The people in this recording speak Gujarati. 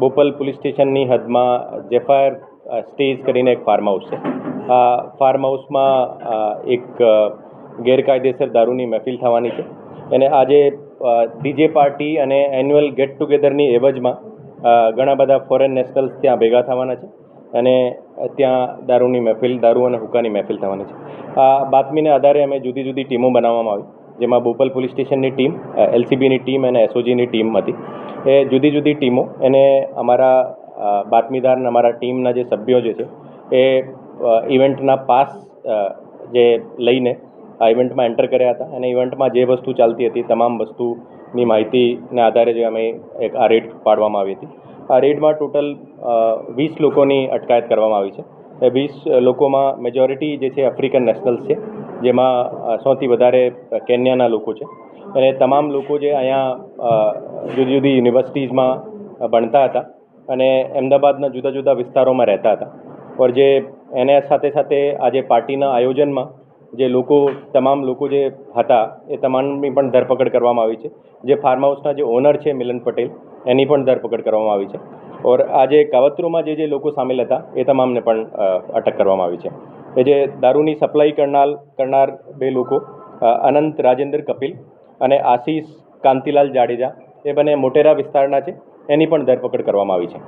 બોપલ પોલીસ સ્ટેશનની હદમાં જેફાયર સ્ટેજ કરીને એક ફાર્મ હાઉસ છે. આ ફાર્મ હાઉસમાં એક ગેરકાયદેસર દારૂની મહેફિલ થવાની છે અને આજે ડીજે પાર્ટી અને એન્યુઅલ ગેટ ટુગેધરની એવજમાં ઘણા બધા ફોરેન નેશનલ્સ ત્યાં ભેગા થવાના છે અને ત્યાં દારૂ અને હુક્કાની મહેફિલ થવાની છે. આ બાતમીને આધારે અમે જુદી જુદી ટીમો બનાવવામાં આવી, જેમાં બોપલ પોલીસ સ્ટેશનની ટીમ, એલસીબીની ટીમ અને એસઓજીની ટીમ હતી. એ જુદી જુદી ટીમો એને અમારા બાતમીદાર અને અમારા ટીમના જે સભ્યો જે છે એ ઇવેન્ટના પાસ જે લઈને આ ઇવેન્ટમાં એન્ટર કર્યા હતા અને ઇવેન્ટમાં જે વસ્તુ ચાલતી હતી તમામ વસ્તુની માહિતીના આધારે જે અમે આ રેડ પાડવામાં આવી હતી. આ રેડમાં ટોટલ 20 લોકોની અટકાયત કરવામાં આવી છે. એ 20 લોકોમાં મેજોરિટી જે છે આફ્રિકન નેશનલ્સ છે, જેમાં સૌથી વધારે કેન્યાના લોકો છે અને તમામ લોકો જે અહીંયા જુદી જુદી યુનિવર્સિટીઝમાં ભણતા હતા અને અમદાવાદના જુદા જુદા વિસ્તારોમાં રહેતા હતા. પર જે એને સાથે સાથે આજે પાર્ટીના આયોજનમાં જે તમામ લોકો જે હતા એ તમામની પણ ધરપકડ કરવામાં આવી છે. જે ફાર્મ હાઉસના જે ઓનર છે મિલન પટેલ, એની પણ ધરપકડ કરવામાં આવી છે. ઓર આજે કાવતરૂમાં જે લોકો સામેલ હતા એ તમામને પણ અટક કરવામાં આવી છે. એ જે દારૂની સપ્લાય કરનાર 2 લોકો અનંત રાજેન્દ્ર કપિલ અને આશીષ કાંતિલાલ જાડેજા, એ બંને મોટેરા વિસ્તારના છે, એની પણ ધરપકડ કરવામાં આવી છે.